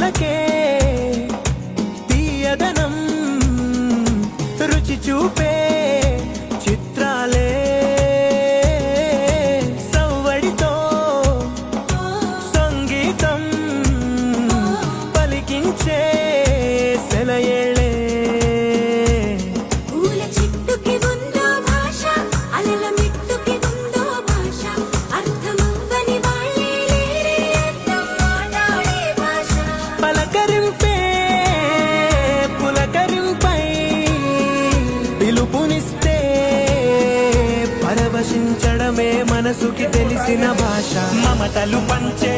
మాటలకే తీయదనం రుచి చూపే చిత్రాలే సవ్వడితో సంగీతం పలికించే సెలయేళే పూల చెట్టుకి ఉందో భాష అలల మెట్టుకి ఉందో భాష అర్థమవ్వని వాళ్ళే లేరే అర్థం మాట్లాడే భాష పలకరింపే పులకరింపై పిలుపునిస్తే పరవశించడమే మనసుకి తెలిసిన భాష మమతలు పంచే